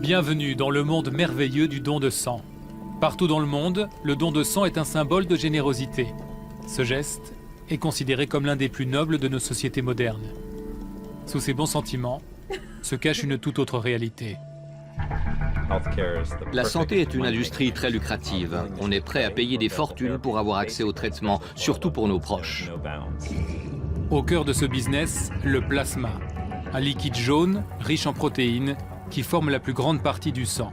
Bienvenue dans le monde merveilleux du don de sang. Partout dans le monde, le don de sang est un symbole de générosité. Ce geste est considéré comme l'un des plus nobles de nos sociétés modernes. Sous ces bons sentiments se cache une toute autre réalité. La santé est une industrie très lucrative. On est prêt à payer des fortunes pour avoir accès au traitement, surtout pour nos proches. Au cœur de ce business, le plasma, un liquide jaune, riche en protéines, qui forme la plus grande partie du sang.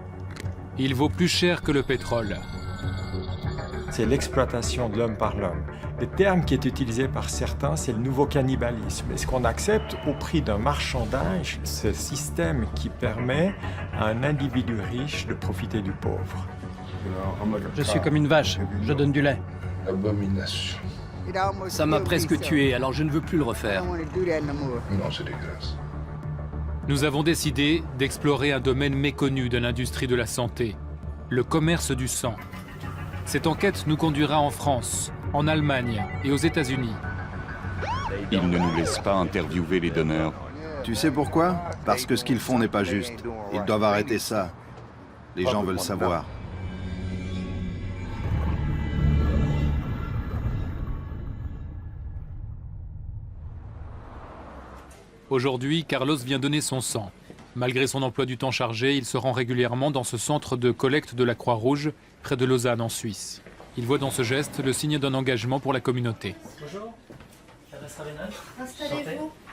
Il vaut plus cher que le pétrole. C'est l'exploitation de l'homme par l'homme. Le terme qui est utilisé par certains, c'est le nouveau cannibalisme. Est-ce qu'on accepte au prix d'un marchandage ce système qui permet à un individu riche de profiter du pauvre? Je suis comme une vache, je donne du lait. Abomination. Ça m'a presque tué, alors je ne veux plus le refaire. Non, c'est dégueulasse. Nous avons décidé d'explorer un domaine méconnu de l'industrie de la santé, le commerce du sang. Cette enquête nous conduira en France, en Allemagne et aux États-Unis. Ils ne nous laissent pas interviewer les donneurs. Tu sais pourquoi? Parce que ce qu'ils font n'est pas juste. Ils doivent arrêter ça. Les gens veulent savoir. Aujourd'hui, Carlos vient donner son sang. Malgré son emploi du temps chargé, il se rend régulièrement dans ce centre de collecte de la Croix-Rouge, près de Lausanne, en Suisse. Il voit dans ce geste le signe d'un engagement pour la communauté. Bonjour.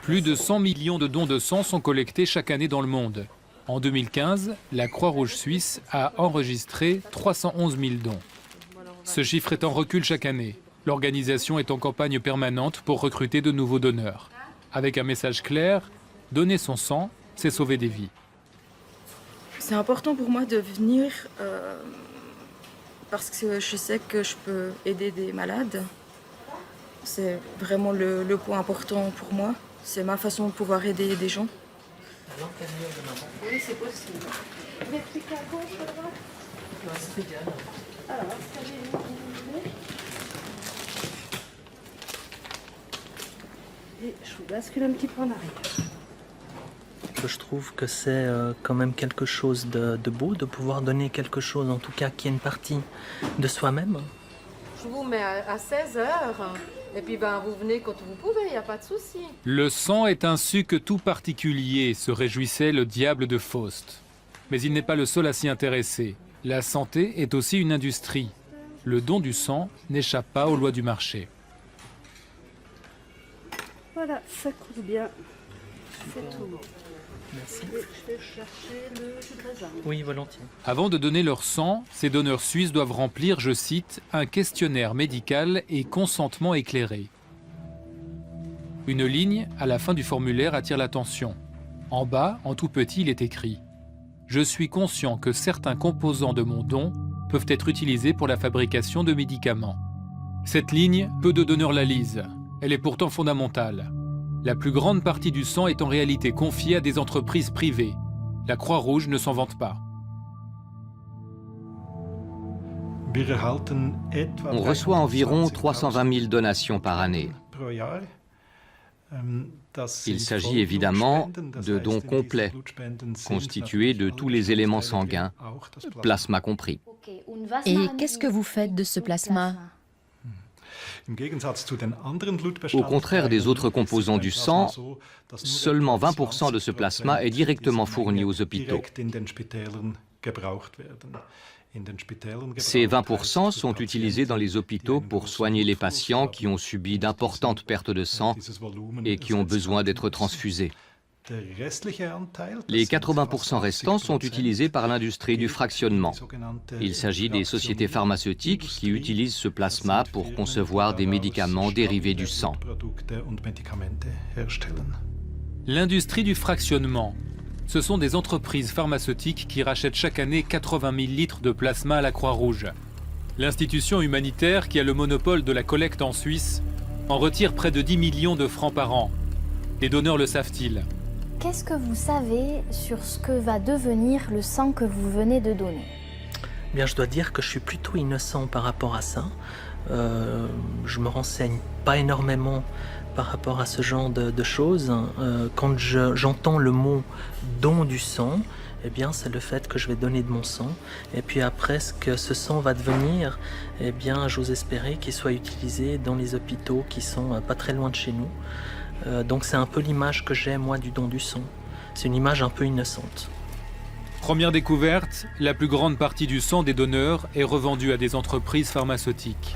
Plus de 100 millions de dons de sang sont collectés chaque année dans le monde. En 2015, la Croix-Rouge suisse a enregistré 311 000 dons. Ce chiffre est en recul chaque année. L'organisation est en campagne permanente pour recruter de nouveaux donneurs. Avec un message clair, donner son sang, c'est sauver des vies. C'est important pour moi de venir parce que je sais que je peux aider des malades. C'est vraiment le point important pour moi. C'est ma façon de pouvoir aider des gens. Oui, c'est possible. Mais plus qu'à gauche, à droite? Non, c'est égal. Alors, installez-vous où vous voulez. Et je vous bascule un petit peu en arrière. Je trouve que c'est quand même quelque chose de beau de pouvoir donner quelque chose, en tout cas qui est une partie de soi-même. Je vous mets à 16h. Et puis vous venez quand vous pouvez, il n'y a pas de souci. Le sang est un suc tout particulier, se réjouissait le diable de Faust. Mais il n'est pas le seul à s'y intéresser. La santé est aussi une industrie. Le don du sang n'échappe pas aux lois du marché. Voilà, ça coule bien. C'est tout bon. Merci. Je vais chercher le jus de raisin. Oui, volontiers. Avant de donner leur sang, ces donneurs suisses doivent remplir, je cite, un questionnaire médical et consentement éclairé. Une ligne à la fin du formulaire attire l'attention. En bas, en tout petit, il est écrit « Je suis conscient que certains composants de mon don peuvent être utilisés pour la fabrication de médicaments. » Cette ligne, peu de donneurs la lisent. Elle est pourtant fondamentale. La plus grande partie du sang est en réalité confiée à des entreprises privées. La Croix-Rouge ne s'en vante pas. On reçoit environ 320 000 donations par année. Il s'agit évidemment de dons complets, constitués de tous les éléments sanguins, plasma compris. Et qu'est-ce que vous faites de ce plasma ? Au contraire des autres composants du sang, seulement 20% de ce plasma est directement fourni aux hôpitaux. Ces 20% sont utilisés dans les hôpitaux pour soigner les patients qui ont subi d'importantes pertes de sang et qui ont besoin d'être transfusés. Les 80% restants sont utilisés par l'industrie du fractionnement. Il s'agit des sociétés pharmaceutiques qui utilisent ce plasma pour concevoir des médicaments dérivés du sang. L'industrie du fractionnement, ce sont des entreprises pharmaceutiques qui rachètent chaque année 80 000 litres de plasma à la Croix-Rouge. L'institution humanitaire qui a le monopole de la collecte en Suisse en retire près de 10 millions de francs par an. Les donneurs le savent-ils ? Qu'est-ce que vous savez sur ce que va devenir le sang que vous venez de donner ? Bien, je dois dire que je suis plutôt innocent par rapport à ça. Je me renseigne pas énormément par rapport à ce genre de choses. Quand j'entends le mot don du sang, eh bien, c'est le fait que je vais donner de mon sang. Et puis après, ce que ce sang va devenir, eh bien, j'ose espérer qu'il soit utilisé dans les hôpitaux qui sont pas très loin de chez nous. Donc c'est un peu l'image que j'ai, moi, du don du sang. C'est une image un peu innocente. Première découverte, la plus grande partie du sang des donneurs est revendue à des entreprises pharmaceutiques.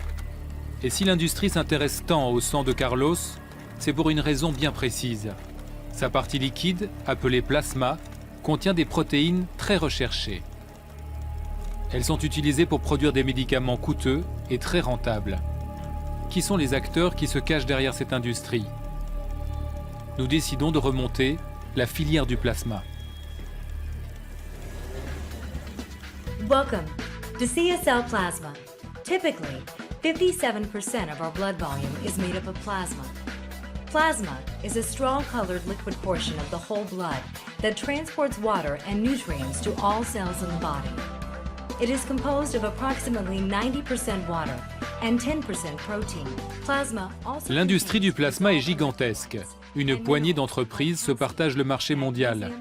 Et si l'industrie s'intéresse tant au sang de Carlos, c'est pour une raison bien précise. Sa partie liquide, appelée plasma, contient des protéines très recherchées. Elles sont utilisées pour produire des médicaments coûteux et très rentables. Qui sont les acteurs qui se cachent derrière cette industrie? Nous décidons de remonter la filière du plasma. Welcome to CSL Plasma. Typically, 57% of our blood volume is made up of plasma. Plasma is a strong-colored liquid portion of the whole blood that transports water and nutrients to all cells in the body. It is composed of approximately 90% water and 10% protein. Plasma also... L'industrie du plasma est gigantesque. Une poignée d'entreprises se partagent le marché mondial.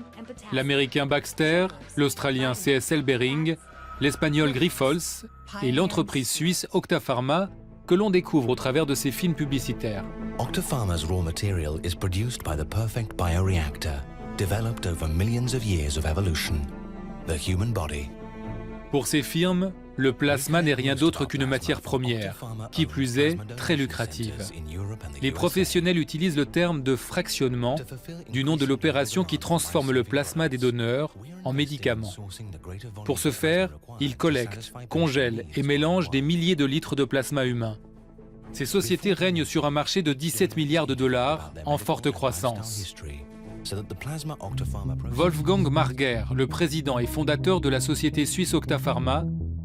L'américain Baxter, l'australien CSL Behring, l'espagnol Grifols et l'entreprise suisse Octapharma que l'on découvre au travers de ces films publicitaires. Octapharma's raw material is produced by the perfect bioreactor, developed over millions of years of evolution, the human body. Pour ces firmes, le plasma n'est rien d'autre qu'une matière première, qui plus est, très lucrative. Les professionnels utilisent le terme de fractionnement, du nom de l'opération qui transforme le plasma des donneurs en médicaments. Pour ce faire, ils collectent, congèlent et mélangent des milliers de litres de plasma humain. Ces sociétés règnent sur un marché de 17 milliards de dollars en forte croissance. Wolfgang Marger, le président et fondateur de la société suisse Octapharma,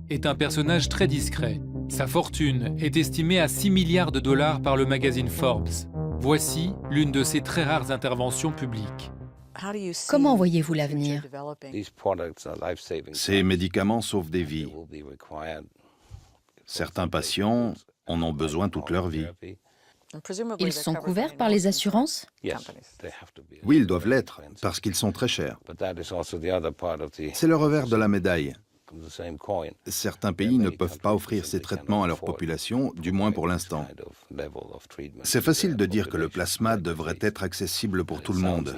est un personnage très discret. Sa fortune est estimée à 6 milliards de dollars par le magazine Forbes. Voici l'une de ses très rares interventions publiques. Comment voyez-vous l'avenir? Ces médicaments sauvent des vies. Certains patients en ont besoin toute leur vie. Ils sont couverts par les assurances? Oui, ils doivent l'être, parce qu'ils sont très chers. C'est le revers de la médaille. Certains pays ne peuvent pas offrir ces traitements à leur population, du moins pour l'instant. C'est facile de dire que le plasma devrait être accessible pour tout le monde.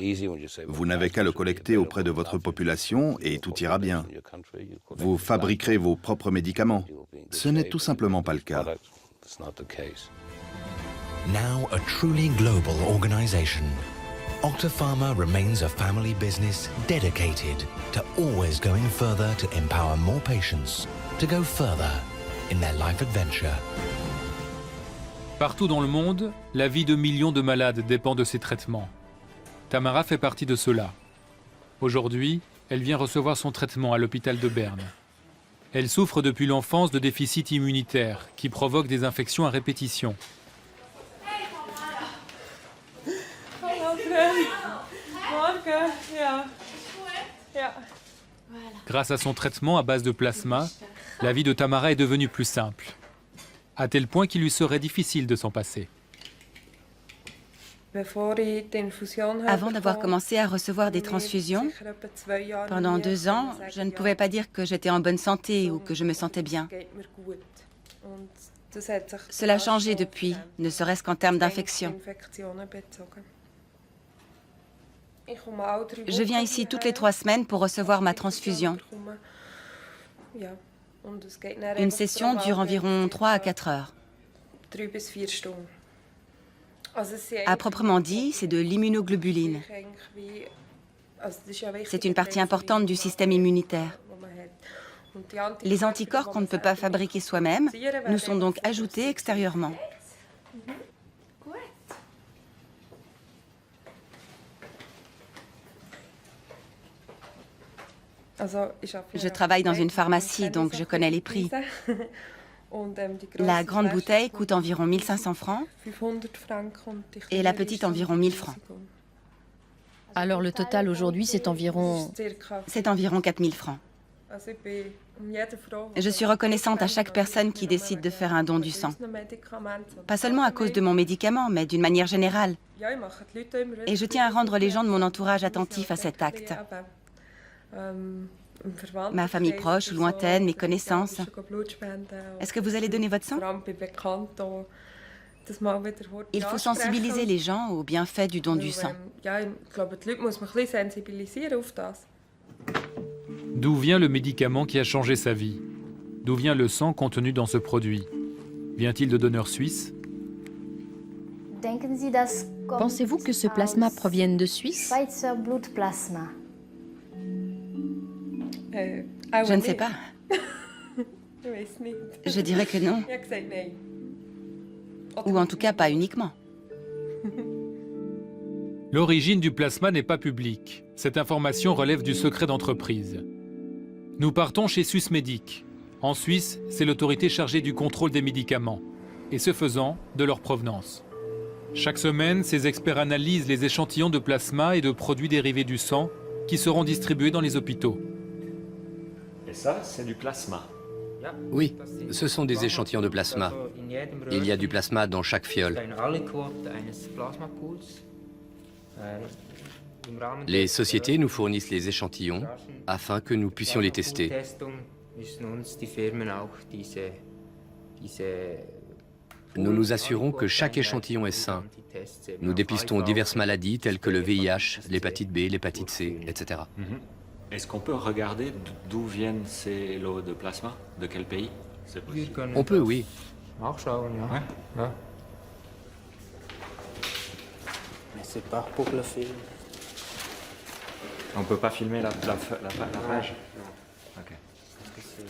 Vous n'avez qu'à le collecter auprès de votre population et tout ira bien. Vous fabriquerez vos propres médicaments. Ce n'est tout simplement pas le cas. Now a truly global organization, Octapharma remains a family business dedicated to always going further to empower more patients to go further in their life adventure. Partout dans le monde, la vie de millions de malades dépend de ces traitements. Tamara fait partie de ceux-là. Aujourd'hui, elle vient recevoir son traitement à l'hôpital de Berne. Elle souffre depuis l'enfance de déficits immunitaires qui provoquent des infections à répétition. Grâce à son traitement à base de plasma, la vie de Tamara est devenue plus simple, à tel point qu'il lui serait difficile de s'en passer. Avant d'avoir commencé à recevoir des transfusions, pendant 2 ans, je ne pouvais pas dire que j'étais en bonne santé ou que je me sentais bien. Cela a changé depuis, ne serait-ce qu'en termes d'infection. Je viens ici toutes les 3 semaines pour recevoir ma transfusion. Une session dure environ 3 à 4 heures. À proprement dit, c'est de l'immunoglobuline. C'est une partie importante du système immunitaire. Les anticorps qu'on ne peut pas fabriquer soi-même nous sont donc ajoutés extérieurement. Je travaille dans une pharmacie, donc je connais les prix. La grande bouteille coûte environ 1 500 francs et la petite environ 1 000 francs. Alors le total aujourd'hui, c'est environ... C'est environ 4 000 francs. Je suis reconnaissante à chaque personne qui décide de faire un don du sang. Pas seulement à cause de mon médicament, mais d'une manière générale. Et je tiens à rendre les gens de mon entourage attentifs à cet acte. Ma famille proche ou lointaine, mes connaissances. Est-ce que vous allez donner votre sang? Il faut sensibiliser les gens aux bienfaits du don du sang. D'où vient le médicament qui a changé sa vie? D'où vient le sang contenu dans ce produit? Vient-il de donneurs suisses? Pensez-vous que ce plasma provienne de Suisse? Je ne sais pas. Je dirais que non. Ou en tout cas pas uniquement. L'origine du plasma n'est pas publique. Cette information relève du secret d'entreprise. Nous partons chez Swissmedic. En Suisse, c'est l'autorité chargée du contrôle des médicaments, et ce faisant, de leur provenance. Chaque semaine, ces experts analysent les échantillons de plasma et de produits dérivés du sang qui seront distribués dans les hôpitaux. Et ça, c'est du plasma. Oui, ce sont des échantillons de plasma. Il y a du plasma dans chaque fiole. Les sociétés nous fournissent les échantillons afin que nous puissions les tester. Nous nous assurons que chaque échantillon est sain. Nous dépistons diverses maladies telles que le VIH, l'hépatite B, l'hépatite C, etc. Est-ce qu'on peut regarder d'où viennent ces lots de plasma? De quel pays? On peut, oui. Mais c'est pas pour le film. On peut pas filmer la page? Okay.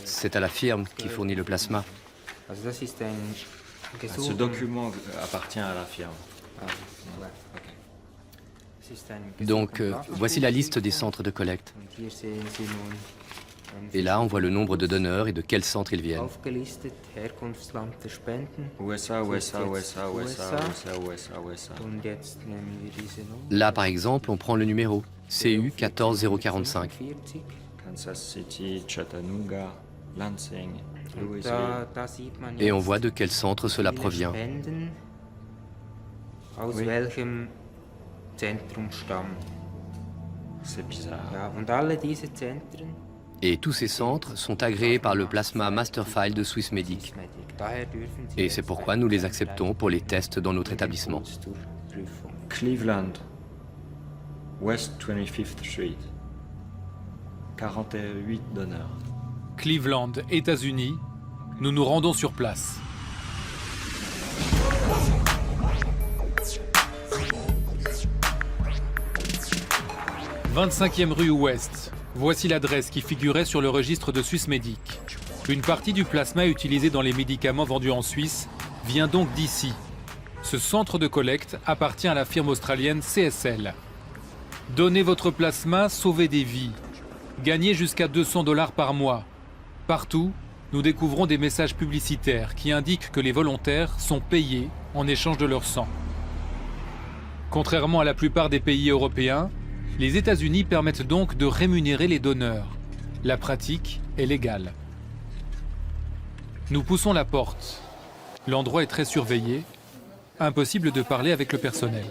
C'est à la firme qui fournit le plasma. Ce document appartient à la firme. Donc, voici la liste des centres de collecte. Et là, on voit le nombre de donneurs et de quel centre ils viennent. Là, par exemple, on prend le numéro CU 14045. Kansas City, Chattanooga, Lansing, Louisville. Et on voit de quel centre cela provient. Oui. C'est bizarre. Et tous ces centres sont agréés par le plasma Masterfile de Swissmedic. Et c'est pourquoi nous les acceptons pour les tests dans notre établissement. Cleveland, West 25th Street. 48 donneurs. Cleveland, États-Unis, nous nous rendons sur place. 25e rue Ouest. Voici l'adresse qui figurait sur le registre de Swissmedic. Une partie du plasma utilisé dans les médicaments vendus en Suisse vient donc d'ici. Ce centre de collecte appartient à la firme australienne CSL. Donnez votre plasma, sauvez des vies. Gagnez jusqu'à $200 par mois. Partout, nous découvrons des messages publicitaires qui indiquent que les volontaires sont payés en échange de leur sang. Contrairement à la plupart des pays européens, les États-Unis permettent donc de rémunérer les donneurs. La pratique est légale. Nous poussons la porte. L'endroit est très surveillé. Impossible de parler avec le personnel.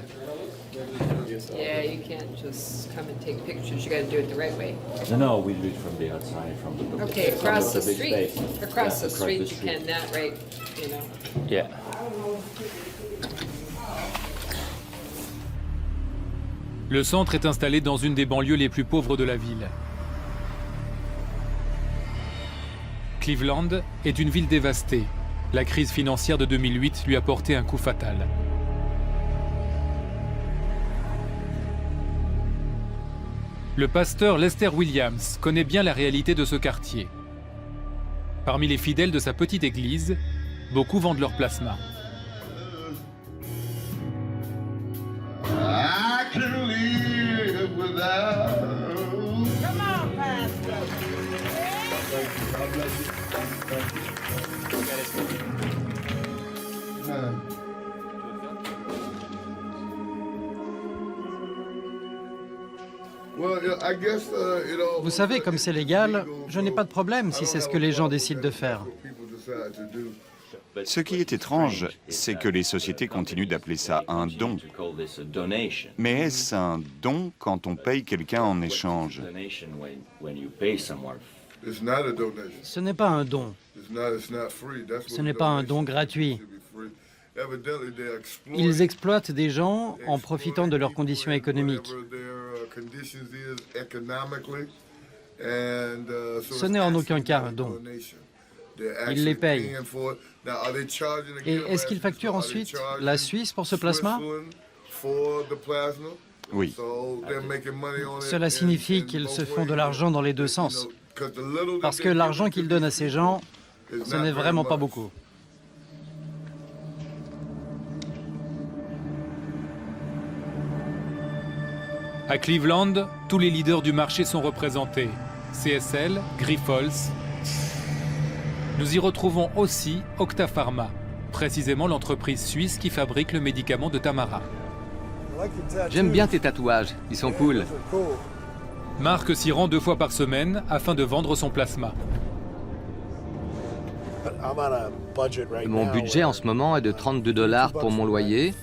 Yeah, you can't just come and take pictures. You got to do it the right way. No, we do it from the outside, from the. Okay, across the street. Across the street, you can that right, you know. Yeah. Le centre est installé dans une des banlieues les plus pauvres de la ville. Cleveland est une ville dévastée. La crise financière de 2008 lui a porté un coup fatal. Le pasteur Lester Williams connaît bien la réalité de ce quartier. Parmi les fidèles de sa petite église, beaucoup vendent leur plasma. Vous savez, comme c'est légal, je n'ai pas de problème si c'est ce que les gens décident de faire. Ce qui est étrange, c'est que les sociétés continuent d'appeler ça un don. Mais est-ce un don quand on paye quelqu'un en échange? Ce n'est pas un don. Ce n'est pas un don gratuit. Ils exploitent des gens en profitant de leurs conditions économiques. Ce n'est en aucun cas un don. Ils les payent. Et est-ce qu'ils facturent ensuite la Suisse pour ce plasma? Oui. Cela signifie qu'ils se font de l'argent dans les deux sens. Parce que l'argent qu'ils donnent à ces gens, ce n'est vraiment pas beaucoup. À Cleveland, tous les leaders du marché sont représentés. CSL, Grifols. Nous y retrouvons aussi Octapharma, précisément l'entreprise suisse qui fabrique le médicament de Tamara. J'aime bien tes tatouages, ils sont cool. Marc s'y rend 2 fois par semaine afin de vendre son plasma. Mon budget en ce moment est de $32 pour mon loyer,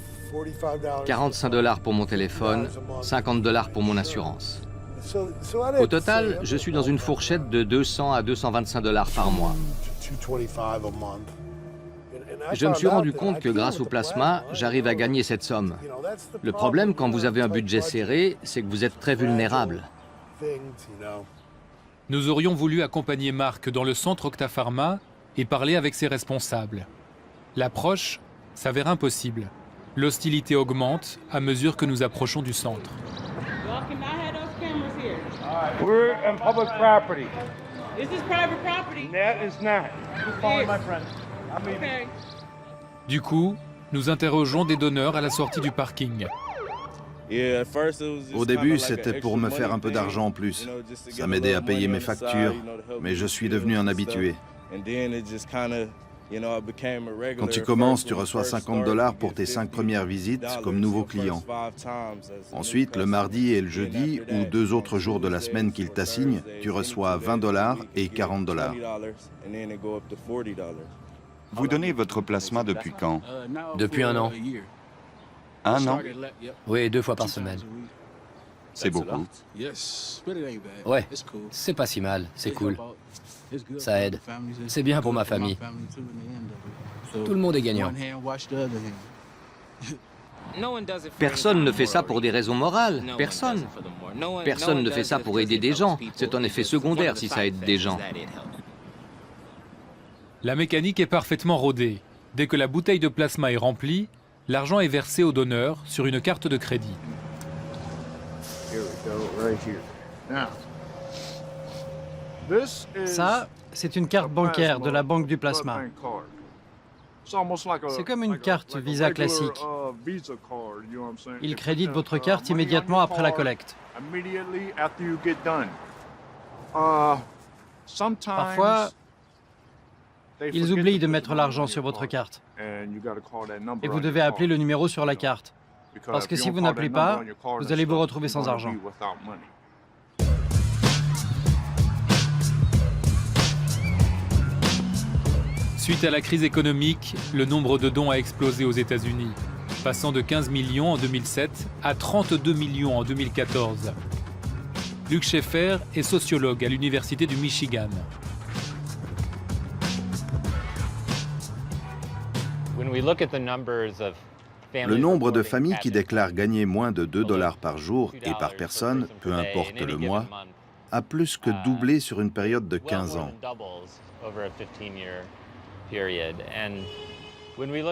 $45 pour mon téléphone, $50 pour mon assurance. Au total, je suis dans une fourchette de $200 à $225 par mois. Je me suis rendu compte que grâce au plasma, j'arrive à gagner cette somme. Le problème quand vous avez un budget serré, c'est que vous êtes très vulnérable. Nous aurions voulu accompagner Marc dans le centre Octapharma et parler avec ses responsables. L'approche s'avère impossible. L'hostilité augmente à mesure que nous approchons du centre. We're on public property. Is this private property? That is not. Follow my friend. Okay. Du coup, nous interrogeons des donneurs à la sortie du parking. Au début, c'était pour me faire un peu d'argent en plus. Ça m'aidait à payer mes factures, mais je suis devenu un habitué. Quand tu commences, tu reçois $50 pour tes 5 premières visites comme nouveau client. Ensuite, le mardi et le jeudi, ou 2 autres jours de la semaine qu'ils t'assignent, tu reçois $20 et $40. Vous donnez votre plasma depuis quand? Depuis 1 an. 1 an? Oui, 2 fois par semaine. C'est beaucoup. Ouais, c'est pas si mal, c'est cool. Ça aide. C'est bien pour ma famille. Tout le monde est gagnant. Personne ne fait ça pour des raisons morales. Personne. Personne ne fait ça pour aider des gens. C'est un effet secondaire si ça aide des gens. La mécanique est parfaitement rodée. Dès que la bouteille de plasma est remplie, l'argent est versé au donneur sur une carte de crédit. Ça, c'est une carte bancaire de la banque du plasma. C'est comme une carte Visa classique. Ils créditent votre carte immédiatement après la collecte. Parfois, ils oublient de mettre l'argent sur votre carte. Et vous devez appeler le numéro sur la carte. Parce que si vous n'appelez pas, vous allez vous retrouver sans argent. Suite à la crise économique, le nombre de dons a explosé aux États-Unis, passant de 15 millions en 2007 à 32 millions en 2014. Luc Schaeffer est sociologue à l'Université du Michigan. Le nombre de familles qui déclarent gagner moins de $2 par jour et par personne, peu importe le mois, a plus que doublé sur une période de 15 ans.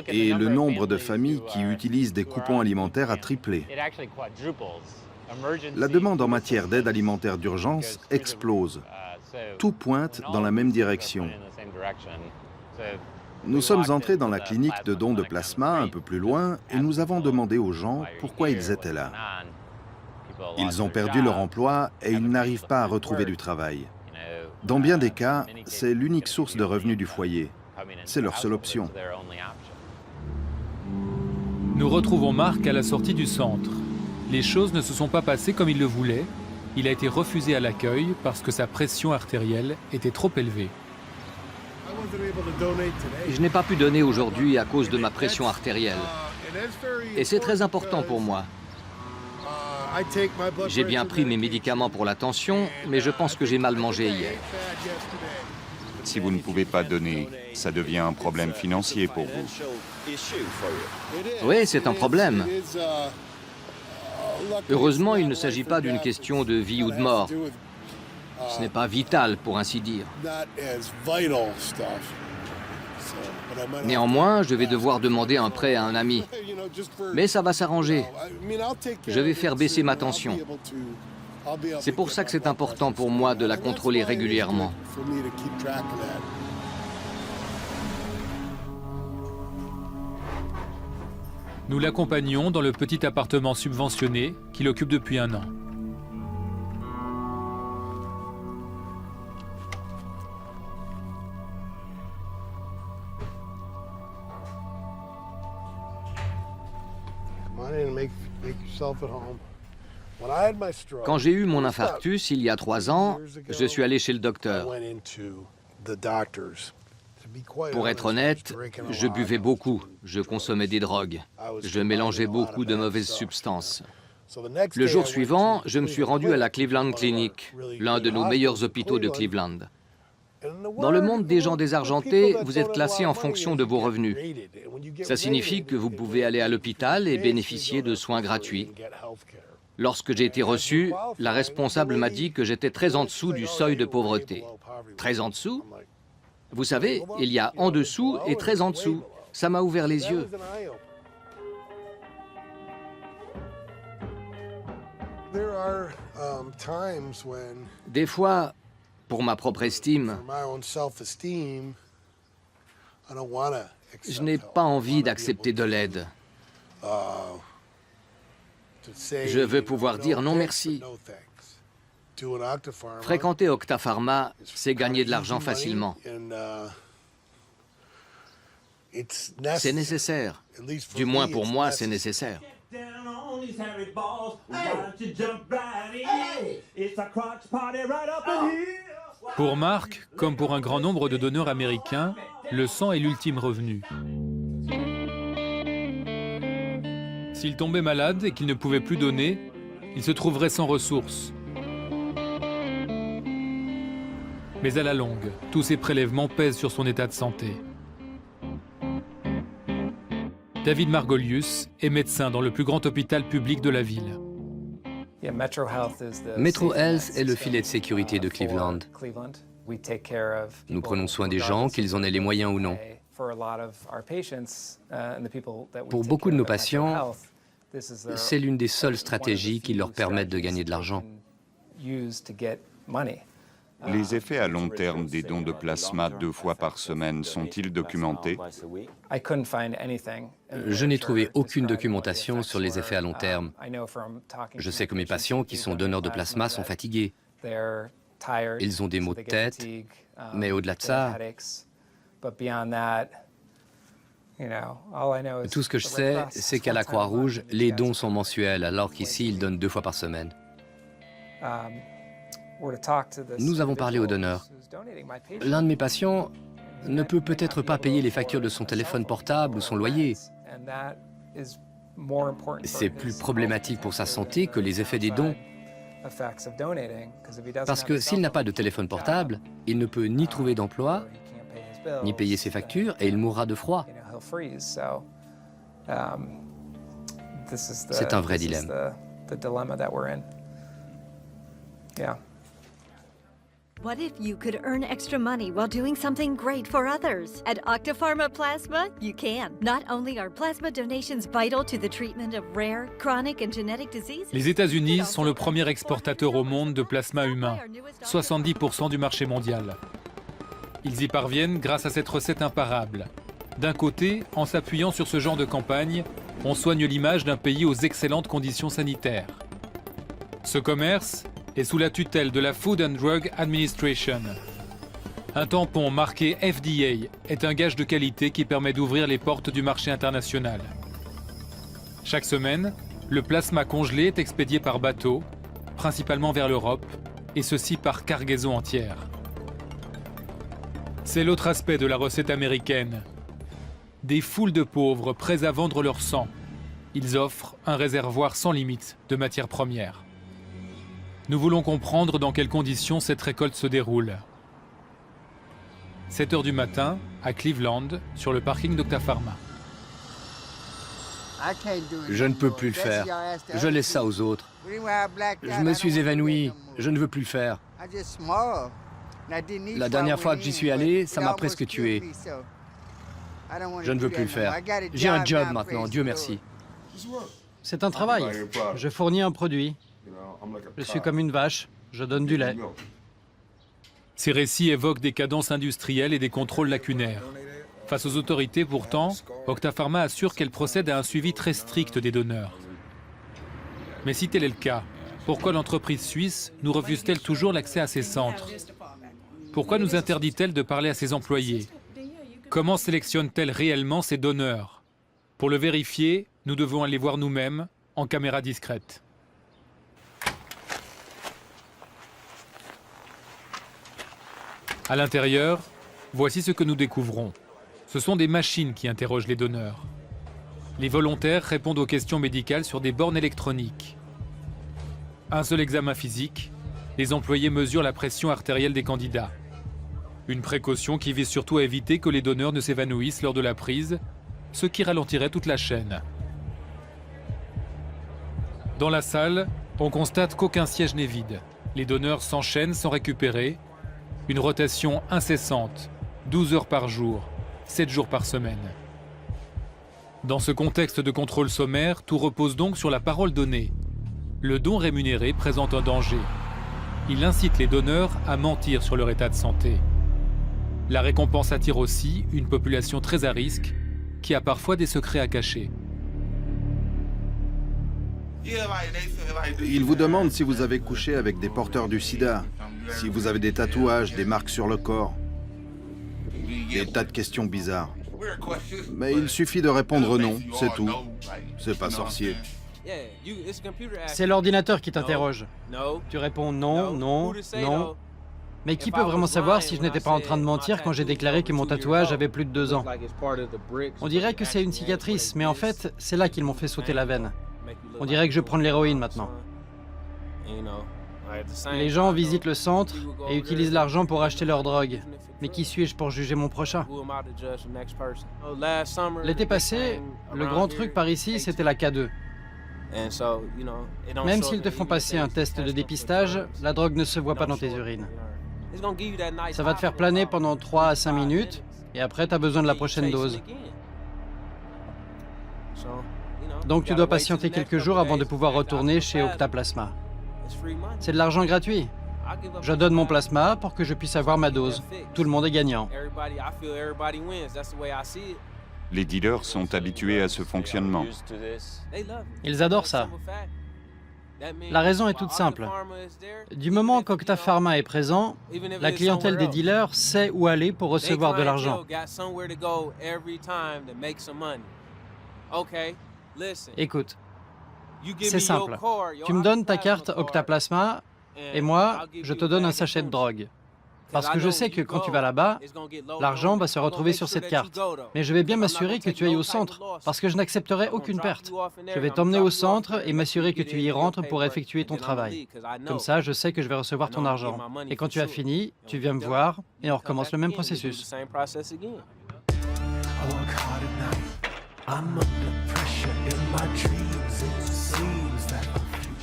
Et le nombre de familles qui utilisent des coupons alimentaires a triplé. La demande en matière d'aide alimentaire d'urgence explose. Tout pointe dans la même direction. Nous sommes entrés dans la clinique de dons de plasma un peu plus loin et nous avons demandé aux gens pourquoi ils étaient là. Ils ont perdu leur emploi et ils n'arrivent pas à retrouver du travail. Dans bien des cas, c'est l'unique source de revenus du foyer. C'est leur seule option. Nous retrouvons Marc à la sortie du centre. Les choses ne se sont pas passées comme il le voulait. il a été refusé à l'accueil parce que sa pression artérielle était trop élevée. Je n'ai pas pu donner aujourd'hui à cause de ma pression artérielle. Et c'est très important pour moi. J'ai bien pris mes médicaments pour la tension, mais je pense que j'ai mal mangé hier. Si vous ne pouvez pas donner, ça devient un problème financier pour vous. Oui, c'est un problème. Heureusement, il ne s'agit pas d'une question de vie ou de mort. Ce n'est pas vital, pour ainsi dire. Néanmoins, je vais devoir demander un prêt à un ami. Mais ça va s'arranger. Je vais faire baisser ma tension. C'est pour ça que c'est important pour moi de la contrôler régulièrement. Nous l'accompagnons dans le petit appartement subventionné qu'il occupe depuis 1 an. Quand j'ai eu mon infarctus il y a 3 ans, je suis allé chez le docteur. Pour être honnête, je buvais beaucoup, je consommais des drogues, je mélangeais beaucoup de mauvaises substances. Le jour suivant, je me suis rendu à la Cleveland Clinic, l'un de nos meilleurs hôpitaux de Cleveland. Dans le monde des gens désargentés, vous êtes classé en fonction de vos revenus. Ça signifie que vous pouvez aller à l'hôpital et bénéficier de soins gratuits. Lorsque j'ai été reçu, la responsable m'a dit que j'étais très en dessous du seuil de pauvreté. Très en dessous? Vous savez, il y a en dessous et très en dessous. Ça m'a ouvert les yeux. Des fois, pour ma propre estime, je n'ai pas envie d'accepter de l'aide. Je veux pouvoir dire non merci. Fréquenter Octapharma, c'est gagner de l'argent facilement. C'est nécessaire. Du moins pour moi, c'est nécessaire. Pour Mark, comme pour un grand nombre de donneurs américains, le sang est l'ultime revenu. S'il tombait malade et qu'il ne pouvait plus donner, il se trouverait sans ressources. Mais à la longue, tous ces prélèvements pèsent sur son état de santé. David Margolius est médecin dans le plus grand hôpital public de la ville. Metro Health est le filet de sécurité de Cleveland. Nous prenons soin des gens, qu'ils en aient les moyens ou non. Pour beaucoup de nos patients, c'est l'une des seules stratégies qui leur permettent de gagner de l'argent. Les effets à long terme des dons de plasma 2 fois par semaine sont-ils documentés? Je n'ai trouvé aucune documentation sur les effets à long terme. Je sais que mes patients qui sont donneurs de plasma sont fatigués. Ils ont des maux de tête, mais au-delà de ça, tout ce que je sais, c'est qu'à la Croix-Rouge, les dons sont mensuels, alors qu'ici, ils donnent 2 fois par semaine. Nous avons parlé aux donneurs. L'un de mes patients ne peut peut-être pas payer les factures de son téléphone portable ou son loyer. C'est plus problématique pour sa santé que les effets des dons. Parce que s'il n'a pas de téléphone portable, il ne peut ni trouver d'emploi, ni payer ses factures, et il mourra de froid. C'est un vrai dilemme. What if you could earn extra money while doing something great for others? At Octapharma Plasma, you can. Not only are plasma donations vital to the treatment of rare, chronic and genetic diseases. Les États-Unis sont le premier exportateur au monde de plasma humain, 70% du marché mondial. Ils y parviennent grâce à cette recette imparable. D'un côté, en s'appuyant sur ce genre de campagne, on soigne l'image d'un pays aux excellentes conditions sanitaires. Ce commerce est sous la tutelle de la Food and Drug Administration. Un tampon marqué FDA est un gage de qualité qui permet d'ouvrir les portes du marché international. Chaque semaine, le plasma congelé est expédié par bateau principalement vers l'Europe, et ceci par cargaison entière. C'est l'autre aspect de la recette américaine. Des foules de pauvres prêts à vendre leur sang. Ils offrent un réservoir sans limite de matières premières. Nous voulons comprendre dans quelles conditions cette récolte se déroule. 7 h du matin, à Cleveland, sur le parking d'Octapharma. Je ne peux plus le faire. Je laisse ça aux autres. Je me suis évanoui. Je ne veux plus le faire. La dernière fois que j'y suis allé, ça m'a presque tué. Je ne veux plus le faire. J'ai un job maintenant, Dieu merci. C'est un travail. Je fournis un produit. Je suis comme une vache. Je donne du lait. Ces récits évoquent des cadences industrielles et des contrôles lacunaires. Face aux autorités, pourtant, Octapharma assure qu'elle procède à un suivi très strict des donneurs. Mais si tel est le cas, pourquoi l'entreprise suisse nous refuse-t-elle toujours l'accès à ces centres? Pourquoi nous interdit-elle de parler à ses employés? Comment sélectionne-t-elle réellement ses donneurs? Pour le vérifier, nous devons aller voir nous-mêmes en caméra discrète. À l'intérieur, voici ce que nous découvrons. Ce sont des machines qui interrogent les donneurs. Les volontaires répondent aux questions médicales sur des bornes électroniques. Un seul examen physique, les employés mesurent la pression artérielle des candidats. Une précaution qui vise surtout à éviter que les donneurs ne s'évanouissent lors de la prise, ce qui ralentirait toute la chaîne. Dans la salle, on constate qu'aucun siège n'est vide. Les donneurs s'enchaînent sans récupérer. Une rotation incessante, 12 heures par jour, 7 jours par semaine. Dans ce contexte de contrôle sommaire, tout repose donc sur la parole donnée. Le don rémunéré présente un danger. Il incite les donneurs à mentir sur leur état de santé. La récompense attire aussi une population très à risque, qui a parfois des secrets à cacher. Ils vous demandent si vous avez couché avec des porteurs du sida, si vous avez des tatouages, des marques sur le corps. Des tas de questions bizarres. Mais il suffit de répondre non, c'est tout. C'est pas sorcier. C'est l'ordinateur qui t'interroge. Tu réponds non, non, non. Mais qui peut vraiment savoir si je n'étais pas en train de mentir quand j'ai déclaré que mon tatouage avait plus de 2 ans? On dirait que c'est une cicatrice, mais en fait, c'est là qu'ils m'ont fait sauter la veine. On dirait que je prends de l'héroïne maintenant. Les gens visitent le centre et utilisent l'argent pour acheter leur drogue. Mais qui suis-je pour juger mon prochain? L'été passé, le grand truc par ici, c'était la K2. Même s'ils te font passer un test de dépistage, la drogue ne se voit pas dans tes urines. Ça va te faire planer pendant 3 à 5 minutes, et après, tu as besoin de la prochaine dose. Donc tu dois patienter quelques jours avant de pouvoir retourner chez Octaplasma. C'est de l'argent gratuit. Je donne mon plasma pour que je puisse avoir ma dose. Tout le monde est gagnant. Les dealers sont habitués à ce fonctionnement. Ils adorent ça. La raison est toute simple. Du moment qu'Octapharma est présent, la clientèle des dealers sait où aller pour recevoir de l'argent. Écoute, c'est simple. Tu me donnes ta carte Octaplasma et moi, je te donne un sachet de drogue. Parce que je sais que quand tu vas là-bas, l'argent va se retrouver sur cette carte. Mais je vais bien m'assurer que tu ailles au centre, parce que je n'accepterai aucune perte. Je vais t'emmener au centre et m'assurer que tu y rentres pour effectuer ton travail. Comme ça, je sais que je vais recevoir ton argent. Et quand tu as fini, tu viens me voir et on recommence le même processus.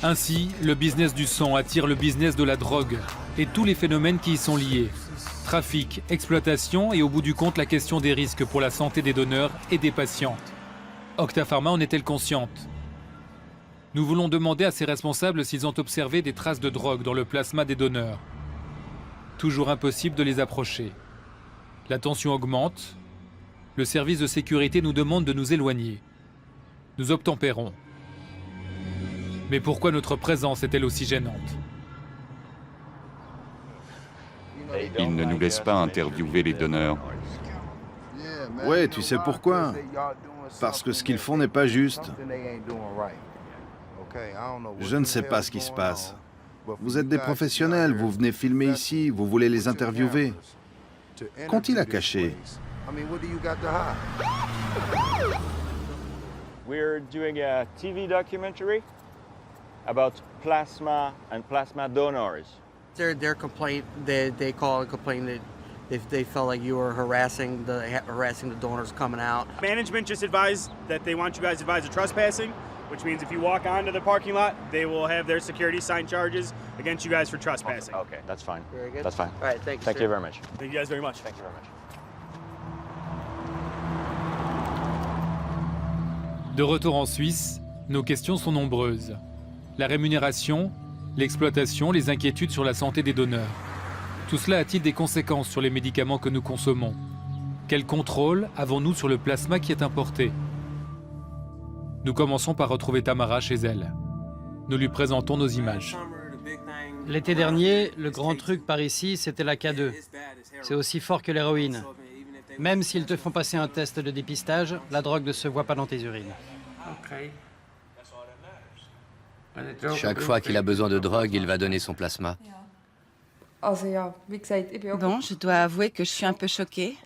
Ainsi, le business du sang attire le business de la drogue et tous les phénomènes qui y sont liés. Trafic, exploitation et au bout du compte la question des risques pour la santé des donneurs et des patients. Octapharma en est-elle consciente? Nous voulons demander à ses responsables s'ils ont observé des traces de drogue dans le plasma des donneurs. Toujours impossible de les approcher. La tension augmente. Le service de sécurité nous demande de nous éloigner. Nous obtempérons. Mais pourquoi notre présence est-elle aussi gênante? Ils ne nous laissent pas interviewer les donneurs. Ouais, tu sais pourquoi? Parce que ce qu'ils font n'est pas juste. Je ne sais pas ce qui se passe. Vous êtes des professionnels, vous venez filmer ici, vous voulez les interviewer. Qu'ont-ils à cacher? We're doing a TV documentary about plasma and plasma donors. Their complaint, they call a complaint that if they felt like you were harassing the donors coming out. Management just advised that they want you guys advised of trespassing, which means if you walk onto the parking lot, they will have their security sign charges against you guys for trespassing. Okay, that's fine. Very good. That's fine. All right, thank you. Thank you very much. Thank you guys very much. Thank you very much. De retour en Suisse, nos questions sont nombreuses. La rémunération, l'exploitation, les inquiétudes sur la santé des donneurs. Tout cela a-t-il des conséquences sur les médicaments que nous consommons? Quel contrôle avons-nous sur le plasma qui est importé? Nous commençons par retrouver Tamara chez elle. Nous lui présentons nos images. L'été dernier, le grand truc par ici, c'était la K2. C'est aussi fort que l'héroïne. Même s'ils te font passer un test de dépistage, la drogue ne se voit pas dans tes urines. Chaque fois qu'il a besoin de drogue, il va donner son plasma. Bon, je dois avouer que je suis un peu choquée.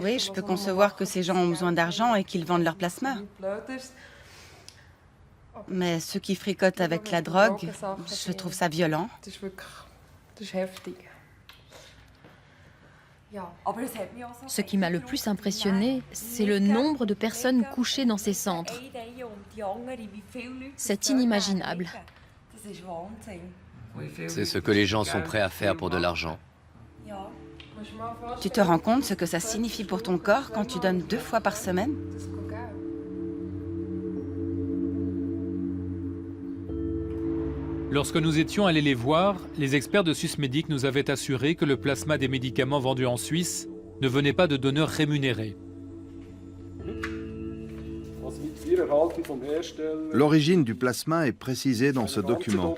Oui, je peux concevoir que ces gens ont besoin d'argent et qu'ils vendent leur plasma. Mais ceux qui fricotent avec la drogue, je trouve ça violent. Ce qui m'a le plus impressionné, c'est le nombre de personnes couchées dans ces centres. C'est inimaginable. C'est ce que les gens sont prêts à faire pour de l'argent. Tu te rends compte ce que ça signifie pour ton corps quand tu donnes 2 fois par semaine? Lorsque nous étions allés les voir, les experts de Swissmedic nous avaient assuré que le plasma des médicaments vendus en Suisse ne venait pas de donneurs rémunérés. L'origine du plasma est précisée dans ce document.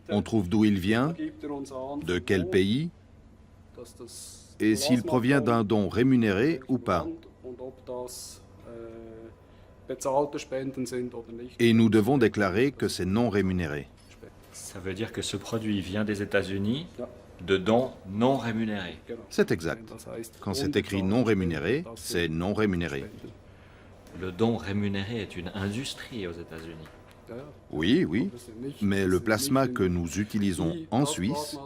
On trouve d'où il vient, de quel pays, et s'il provient d'un don rémunéré ou pas. Et nous devons déclarer que c'est non rémunéré. Ça veut dire que ce produit vient des États-Unis de dons non rémunérés. C'est exact. Quand c'est écrit non rémunéré, c'est non rémunéré. Le don rémunéré est une industrie aux États-Unis. Oui, oui, mais le plasma que nous utilisons en Suisse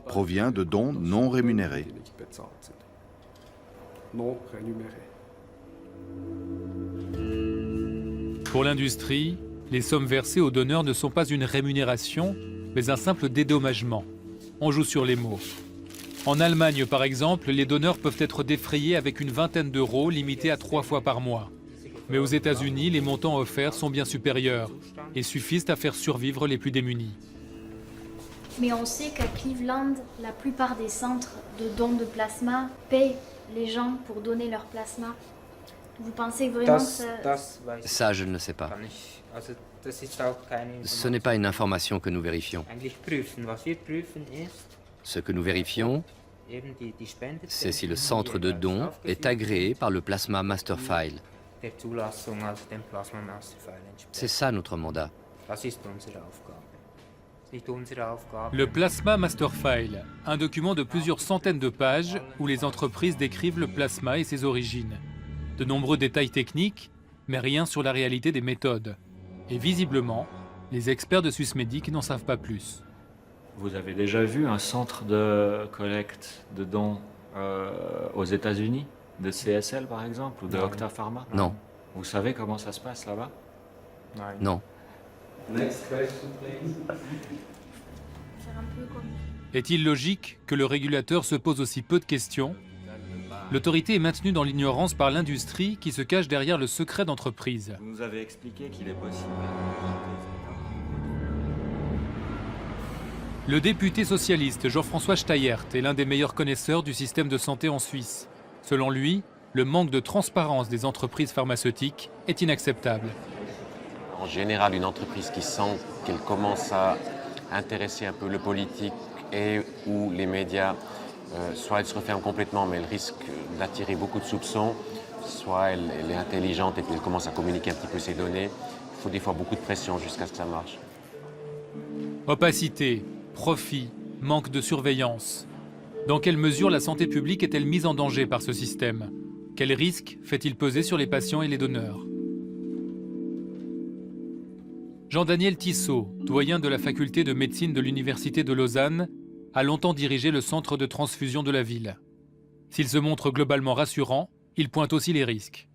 provient de dons non rémunérés. Pour l'industrie, les sommes versées aux donneurs ne sont pas une rémunération, mais un simple dédommagement. On joue sur les mots. En Allemagne, par exemple, les donneurs peuvent être défrayés avec une vingtaine d'euros, limités à 3 fois par mois. Mais aux États-Unis, les montants offerts sont bien supérieurs et suffisent à faire survivre les plus démunis. Mais on sait qu'à Cleveland, la plupart des centres de dons de plasma payent les gens pour donner leur plasma. Vous pensez vraiment que Ça, je ne le sais pas. Ce n'est pas une information que nous vérifions. Ce que nous vérifions, c'est si le centre de don est agréé par le Plasma Master File. C'est ça notre mandat. Le Plasma Master File, un document de plusieurs centaines de pages où les entreprises décrivent le plasma et ses origines. De nombreux détails techniques, mais rien sur la réalité des méthodes. Et visiblement, les experts de Swissmedic n'en savent pas plus. Vous avez déjà vu un centre de collecte de dons aux États-Unis, de CSL par exemple, ou de Octa Pharma? Non. Vous savez comment ça se passe là-bas? Non. Est-il logique que le régulateur se pose aussi peu de questions? L'autorité est maintenue dans l'ignorance par l'industrie qui se cache derrière le secret d'entreprise. Vous nous avez expliqué qu'il est possible. Le député socialiste Jean-François Steyert est l'un des meilleurs connaisseurs du système de santé en Suisse. Selon lui, le manque de transparence des entreprises pharmaceutiques est inacceptable. En général, une entreprise qui sent qu'elle commence à intéresser un peu le politique et ou les médias, soit elle se referme complètement, mais elle risque d'attirer beaucoup de soupçons, soit elle est intelligente et qu'elle commence à communiquer un petit peu ses données. Il faut des fois beaucoup de pression jusqu'à ce que ça marche. Opacité, profit, manque de surveillance. Dans quelle mesure la santé publique est-elle mise en danger par ce système? Quels risques fait-il peser sur les patients et les donneurs? Jean-Daniel Tissot, doyen de la faculté de médecine de l'Université de Lausanne, a longtemps dirigé le centre de transfusion de la ville. S'il se montre globalement rassurant, il pointe aussi les risques.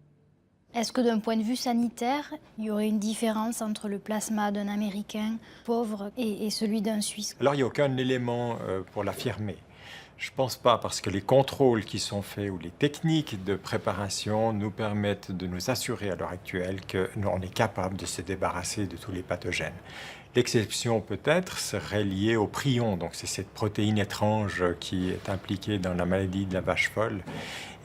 Est-ce que d'un point de vue sanitaire, il y aurait une différence entre le plasma d'un Américain pauvre et celui d'un Suisse? Alors il n'y a aucun élément pour l'affirmer. Je ne pense pas, parce que les contrôles qui sont faits ou les techniques de préparation nous permettent de nous assurer à l'heure actuelle qu'on est capable de se débarrasser de tous les pathogènes. L'exception peut-être serait liée au prion, donc c'est cette protéine étrange qui est impliquée dans la maladie de la vache folle.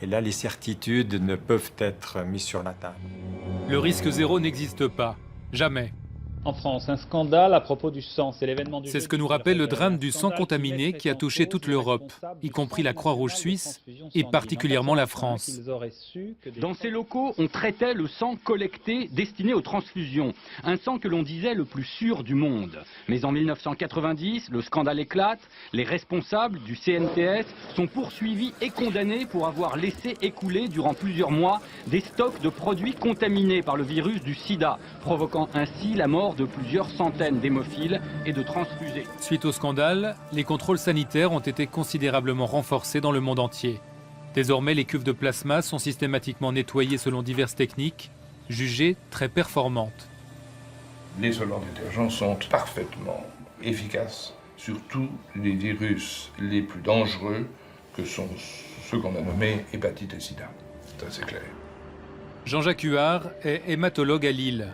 Et là, les certitudes ne peuvent être mises sur la table. Le risque zéro n'existe pas, jamais. En France, un scandale à propos du sang, c'est l'événement du... C'est ce que nous rappelle le drame du sang contaminé qui a touché toute l'Europe, y compris la Croix-Rouge suisse et particulièrement la France. Dans ces locaux, on traitait le sang collecté destiné aux transfusions, un sang que l'on disait le plus sûr du monde. Mais en 1990, le scandale éclate, les responsables du CNTS sont poursuivis et condamnés pour avoir laissé écouler durant plusieurs mois des stocks de produits contaminés par le virus du sida, provoquant ainsi la mort de plusieurs centaines d'hémophiles et de transfusés. Suite au scandale, les contrôles sanitaires ont été considérablement renforcés dans le monde entier. Désormais, les cuves de plasma sont systématiquement nettoyées selon diverses techniques, jugées très performantes. Les solvants détergents sont parfaitement efficaces sur tous les virus les plus dangereux que sont ceux qu'on a nommés hépatite et sida. Ça, c'est clair. Jean-Jacques Huard est hématologue à Lille.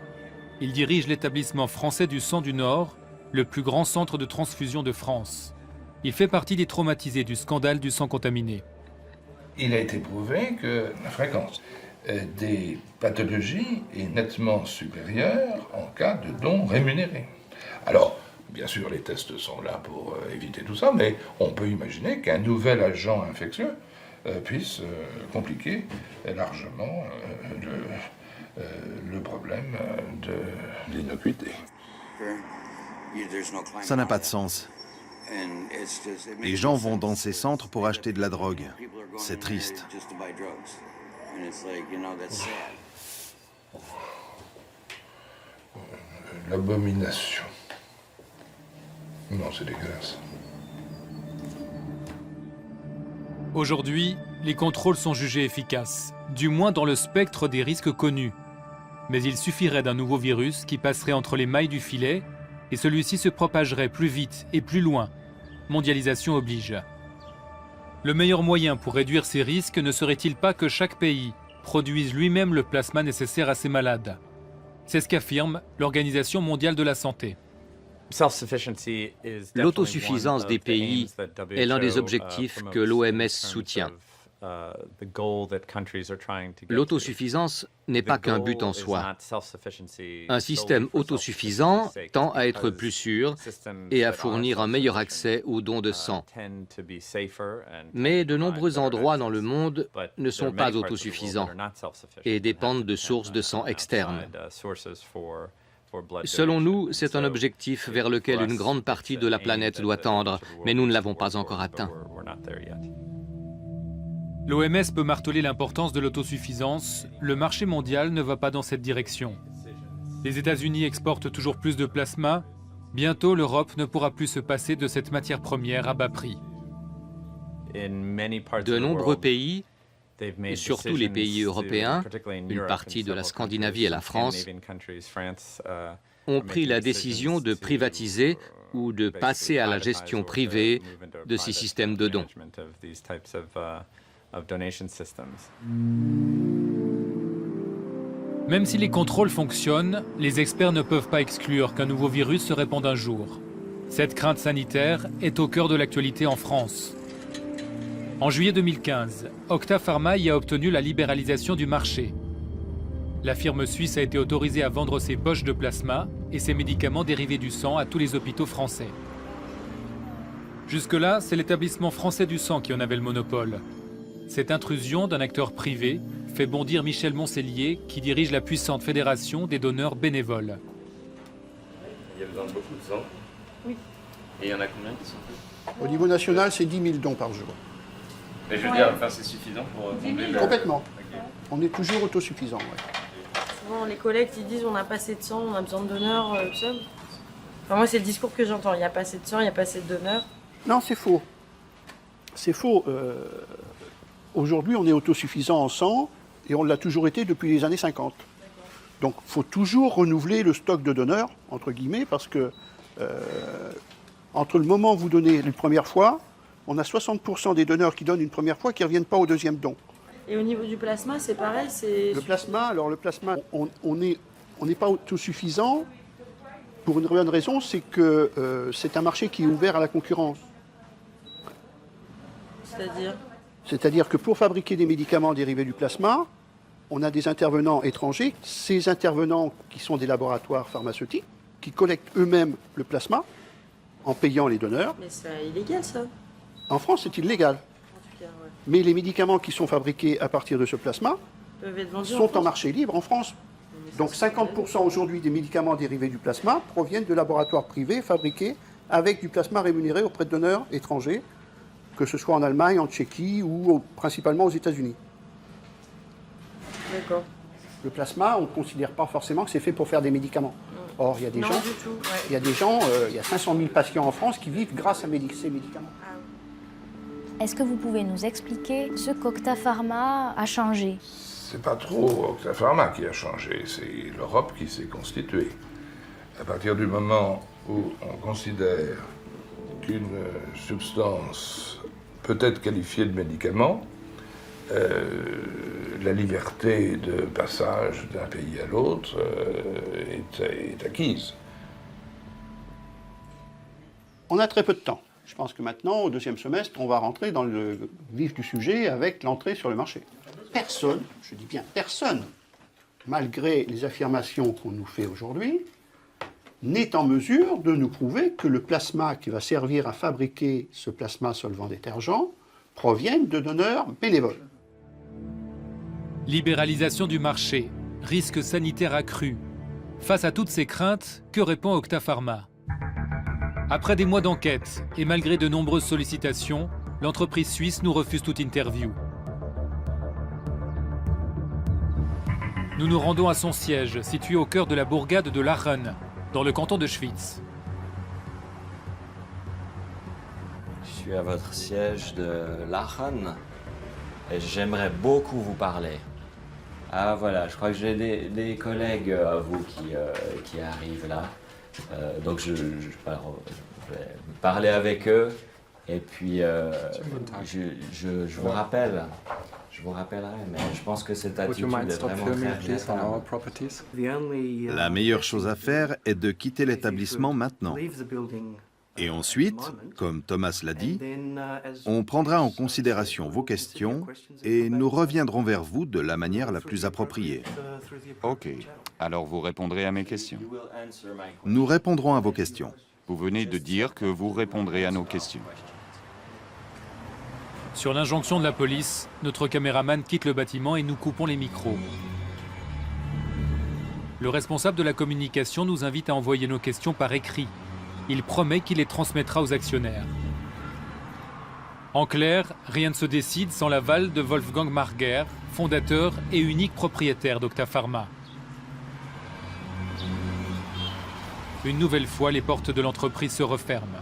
Il dirige l'établissement français du sang du Nord, le plus grand centre de transfusion de France. Il fait partie des traumatisés du scandale du sang contaminé. Il a été prouvé que la fréquence des pathologies est nettement supérieure en cas de dons rémunérés. Alors, bien sûr, les tests sont là pour éviter tout ça, mais on peut imaginer qu'un nouvel agent infectieux puisse compliquer largement le problème de l'innocuité. Ça n'a pas de sens. Les gens vont dans ces centres pour acheter de la drogue. C'est triste. L'abomination. Non, c'est dégueulasse. Aujourd'hui, les contrôles sont jugés efficaces, du moins dans le spectre des risques connus. Mais il suffirait d'un nouveau virus qui passerait entre les mailles du filet et celui-ci se propagerait plus vite et plus loin. Mondialisation oblige. Le meilleur moyen pour réduire ces risques ne serait-il pas que chaque pays produise lui-même le plasma nécessaire à ses malades? C'est ce qu'affirme l'Organisation mondiale de la santé. L'autosuffisance des pays est l'un des objectifs que l'OMS soutient. L'autosuffisance n'est pas qu'un but en soi. Un système autosuffisant tend à être plus sûr et à fournir un meilleur accès aux dons de sang. Mais de nombreux endroits dans le monde ne sont pas autosuffisants et dépendent de sources de sang externes. Selon nous, c'est un objectif vers lequel une grande partie de la planète doit tendre, mais nous ne l'avons pas encore atteint. L'OMS peut marteler l'importance de l'autosuffisance, le marché mondial ne va pas dans cette direction. Les États-Unis exportent toujours plus de plasma, bientôt l'Europe ne pourra plus se passer de cette matière première à bas prix. De nombreux pays, et surtout les pays européens, une partie de la Scandinavie et la France, ont pris la décision de privatiser ou de passer à la gestion privée de ces systèmes de dons. Même si les contrôles fonctionnent, les experts ne peuvent pas exclure qu'un nouveau virus se répande un jour. Cette crainte sanitaire est au cœur de l'actualité en France. En juillet 2015, Octa Pharma y a obtenu la libéralisation du marché. La firme suisse a été autorisée à vendre ses poches de plasma et ses médicaments dérivés du sang à tous les hôpitaux français. Jusque-là, c'est l'établissement français du sang qui en avait le monopole. Cette intrusion d'un acteur privé fait bondir Michel Moncellier, qui dirige la puissante fédération des donneurs bénévoles. Il y a besoin de beaucoup de sang. Oui. Et il y en a combien qui sont faits? Au niveau national, c'est 10 000 dons par jour. Mais je veux dire, enfin, c'est suffisant pour combler le... Complètement. Okay. On est toujours autosuffisant. Ouais. Souvent, les collègues, ils disent on n'a pas assez de sang, on a besoin de donneurs, tout ça. Enfin, moi, c'est le discours que j'entends. Il n'y a pas assez de sang, il n'y a pas assez de donneurs. Non, c'est faux. C'est faux. Aujourd'hui, on est autosuffisant en sang et on l'a toujours été depuis les années 50. Donc, il faut toujours renouveler le stock de donneurs, entre guillemets, parce que entre le moment où vous donnez une première fois, on a 60% des donneurs qui donnent une première fois qui ne reviennent pas au deuxième don. Et au niveau du plasma, c'est pareil, c'est... Le plasma, on n'est pas autosuffisant pour une bonne raison, c'est que c'est un marché qui est ouvert à la concurrence. C'est-à-dire? C'est-à-dire que pour fabriquer des médicaments dérivés du plasma, on a des intervenants étrangers. Ces intervenants qui sont des laboratoires pharmaceutiques, qui collectent eux-mêmes le plasma en payant les donneurs. Mais c'est illégal, ça. En France, c'est illégal. Mais les médicaments qui sont fabriqués à partir de ce plasma sont en marché libre en France. Donc 50% aujourd'hui des médicaments dérivés du plasma proviennent de laboratoires privés fabriqués avec du plasma rémunéré auprès de donneurs étrangers, que ce soit en Allemagne, en Tchéquie ou principalement aux États-Unis. D'accord. Le plasma, on ne considère pas forcément que c'est fait pour faire des médicaments. Or, il y a des gens, il y a des gens, il y a 500 000 patients en France qui vivent grâce à ces médicaments. Est-ce que vous pouvez nous expliquer ce qu'Octa Pharma a changé? C'est pas trop Octa Pharma qui a changé, c'est l'Europe qui s'est constituée. À partir du moment où on considère qu'une substance peut être qualifiée de médicament, la liberté de passage d'un pays à l'autre est acquise. On a très peu de temps. Je pense que maintenant, au deuxième semestre, on va rentrer dans le vif du sujet avec l'entrée sur le marché. Personne, je dis bien personne, malgré les affirmations qu'on nous fait aujourd'hui, n'est en mesure de nous prouver que le plasma qui va servir à fabriquer ce plasma solvant détergent provienne de donneurs bénévoles. Libéralisation du marché, risque sanitaire accru. Face à toutes ces craintes, que répond Octa Pharma? Après des mois d'enquête et malgré de nombreuses sollicitations, l'entreprise suisse nous refuse toute interview. Nous nous rendons à son siège, situé au cœur de la bourgade de Lachen, dans le canton de Schwyz. Je suis à votre siège de Lachen et j'aimerais beaucoup vous parler. Ah voilà, je crois que j'ai des collègues à vous qui arrivent là. Donc je vais parler avec eux et puis je vous rappelle. Je vous rappellerai, mais je pense que cette attitude est vraiment très... La meilleure chose à faire est de quitter l'établissement maintenant. Et ensuite, comme Thomas l'a dit, on prendra en considération vos questions et nous reviendrons vers vous de la manière la plus appropriée. Ok, alors vous répondrez à mes questions. Nous répondrons à vos questions. Vous venez de dire que vous répondrez à nos questions. Sur l'injonction de la police, notre caméraman quitte le bâtiment et nous coupons les micros. Le responsable de la communication nous invite à envoyer nos questions par écrit. Il promet qu'il les transmettra aux actionnaires. En clair, rien ne se décide sans l'aval de Wolfgang Marger, fondateur et unique propriétaire d'Octa Pharma. Une nouvelle fois, les portes de l'entreprise se referment.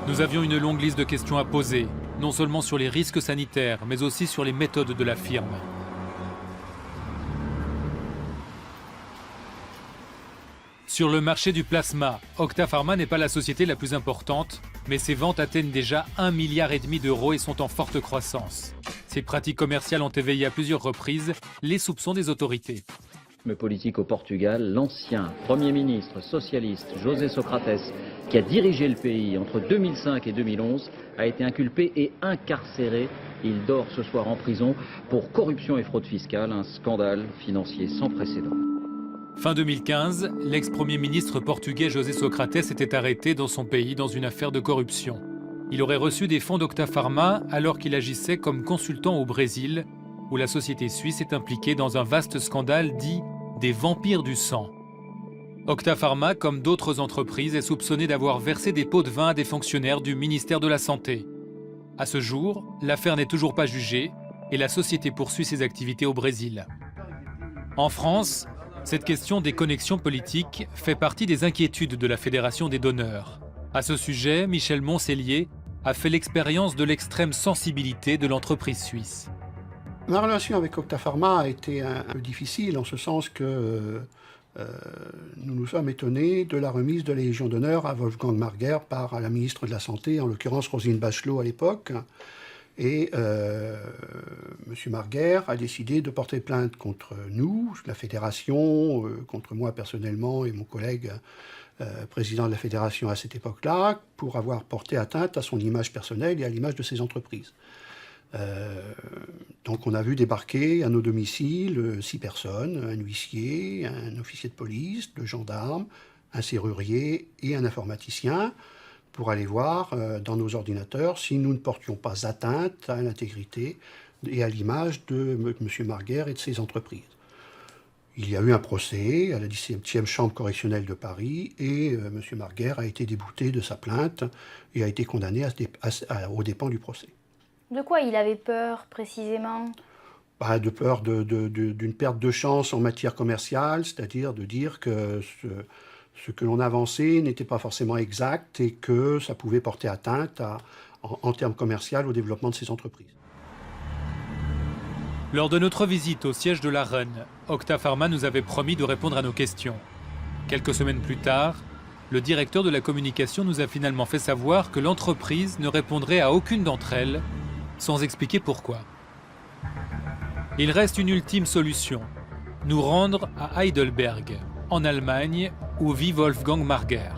Nous avions une longue liste de questions à poser, non seulement sur les risques sanitaires, mais aussi sur les méthodes de la firme. Sur le marché du plasma, Octa Pharma n'est pas la société la plus importante, mais ses ventes atteignent déjà 1,5 milliard d'euros et sont en forte croissance. Ces pratiques commerciales ont éveillé à plusieurs reprises les soupçons des autorités. Le politique au Portugal, l'ancien Premier ministre socialiste José Socrates, qui a dirigé le pays entre 2005 et 2011, a été inculpé et incarcéré. Il dort ce soir en prison pour corruption et fraude fiscale, un scandale financier sans précédent. Fin 2015, l'ex-premier ministre portugais José Socrates était arrêté dans son pays dans une affaire de corruption. Il aurait reçu des fonds d'Octa Pharma alors qu'il agissait comme consultant au Brésil où la société suisse est impliquée dans un vaste scandale dit des vampires du sang. Octapharma, comme d'autres entreprises, est soupçonnée d'avoir versé des pots de vin à des fonctionnaires du ministère de la Santé. À ce jour, l'affaire n'est toujours pas jugée et la société poursuit ses activités au Brésil. En France, cette question des connexions politiques fait partie des inquiétudes de la Fédération des donneurs. À ce sujet, Michel Moncelier a fait l'expérience de l'extrême sensibilité de l'entreprise suisse. Ma relation avec Octapharma a été un peu difficile en ce sens que nous nous sommes étonnés de la remise de la Légion d'honneur à Wolfgang Marguer par la ministre de la Santé, en l'occurrence Roselyne Bachelot à l'époque. Et M. Marguer a décidé de porter plainte contre nous, la fédération, contre moi personnellement et mon collègue président de la fédération à cette époque-là, pour avoir porté atteinte à son image personnelle et à l'image de ses entreprises. Donc on a vu débarquer à nos domiciles 6 personnes, un huissier, un officier de police, 2 gendarmes, un serrurier et un informaticien, pour aller voir dans nos ordinateurs si nous ne portions pas atteinte à l'intégrité et à l'image de M. Marguer et de ses entreprises. Il y a eu un procès à la 17e chambre correctionnelle de Paris et M. Marguer a été débouté de sa plainte et a été condamné aux dépens du procès. De quoi il avait peur précisément? De peur d'une perte de chance en matière commerciale, c'est-à-dire de dire que ce que l'on avançait n'était pas forcément exact et que ça pouvait porter atteinte en termes commerciaux au développement de ces entreprises. Lors de notre visite au siège de l'AREN, Octapharma nous avait promis de répondre à nos questions. Quelques semaines plus tard, le directeur de la communication nous a finalement fait savoir que l'entreprise ne répondrait à aucune d'entre elles, sans expliquer pourquoi. Il reste une ultime solution, nous rendre à Heidelberg, en Allemagne, où vit Wolfgang Marguer.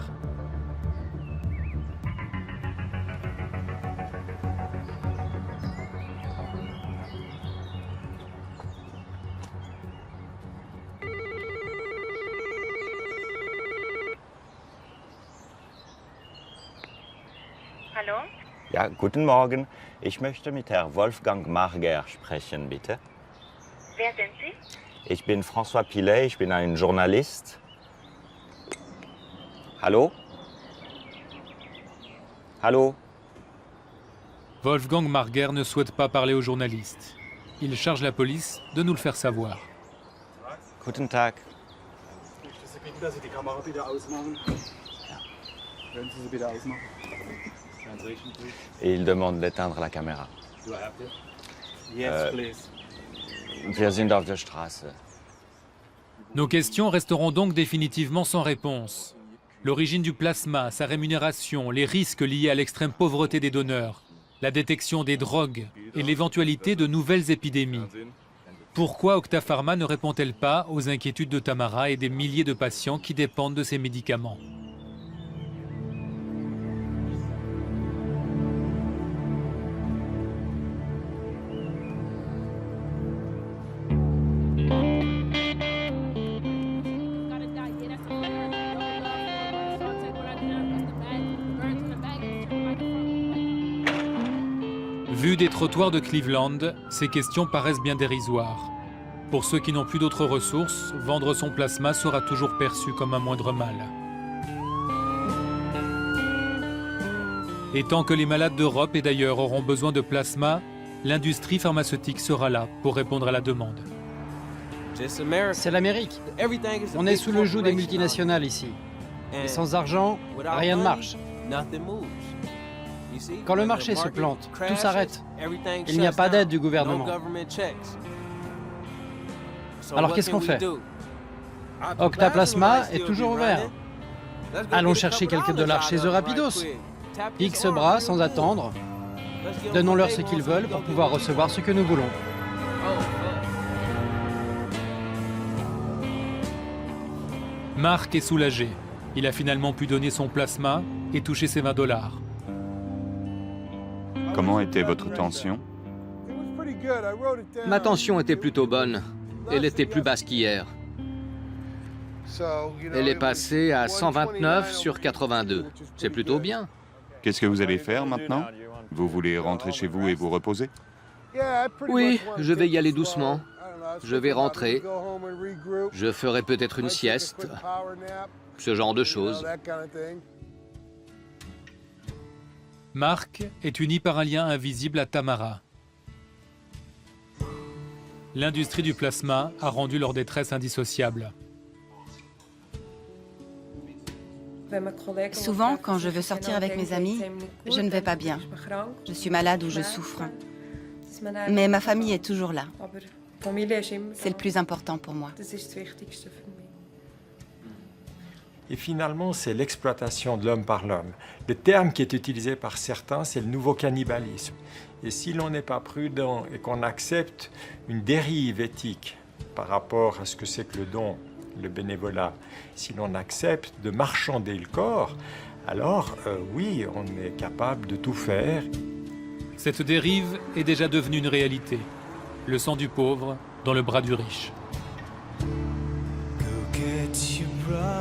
Hallo? Ja, guten Morgen. Ich möchte mit Herrn Wolfgang Marguer sprechen, bitte. Wer sind Sie? Ich bin François Pilet, ich bin ein Journalist. Hallo? Hallo? Wolfgang Marguer ne souhaite pas parler aux journalistes. Il charge la police de nous le faire savoir. Guten Tag. Möchte Sie bitten, dass Sie die Kamera bitte ausmachen? Ja. Können Sie sie bitte ausmachen? Et il demande d'éteindre la caméra. Do I have to? Yes, please. Wir sind auf der Straße. Nos questions resteront donc définitivement sans réponse. L'origine du plasma, sa rémunération, les risques liés à l'extrême pauvreté des donneurs, la détection des drogues et l'éventualité de nouvelles épidémies. Pourquoi Octapharma ne répond-elle pas aux inquiétudes de Tamara et des milliers de patients qui dépendent de ces médicaments? Vu des trottoirs de Cleveland, ces questions paraissent bien dérisoires. Pour ceux qui n'ont plus d'autres ressources, vendre son plasma sera toujours perçu comme un moindre mal. Et tant que les malades d'Europe et d'ailleurs auront besoin de plasma, l'industrie pharmaceutique sera là pour répondre à la demande. C'est l'Amérique. On est sous le joug des multinationales ici. Et sans argent, rien ne marche. Quand le marché se plante, tout s'arrête. Il n'y a pas d'aide du gouvernement. Alors qu'est-ce qu'on fait? Octaplasma est toujours ouvert. Allons chercher quelques dollars chez eux rapidos. X bras sans attendre. Donnons-leur ce qu'ils veulent pour pouvoir recevoir ce que nous voulons. Marc est soulagé. Il a finalement pu donner son plasma et toucher ses $20. Comment était votre tension? Ma tension était plutôt bonne. Elle était plus basse qu'hier. Elle est passée à 129 sur 82. C'est plutôt bien. Qu'est-ce que vous allez faire maintenant? Vous voulez rentrer chez vous et vous reposer? Oui, je vais y aller doucement. Je vais rentrer. Je ferai peut-être une sieste. Ce genre de choses. Marc est uni par un lien invisible à Tamara. L'industrie du plasma a rendu leur détresse indissociable. Souvent, quand je veux sortir avec mes amis, je ne vais pas bien. Je suis malade ou je souffre. Mais ma famille est toujours là. C'est le plus important pour moi. Et finalement, c'est l'exploitation de l'homme par l'homme. Le terme qui est utilisé par certains, c'est le nouveau cannibalisme. Et si l'on n'est pas prudent et qu'on accepte une dérive éthique par rapport à ce que c'est que le don, le bénévolat, si l'on accepte de marchander le corps, alors oui, on est capable de tout faire. Cette dérive est déjà devenue une réalité. Le sang du pauvre dans le bras du riche. Go get your bride.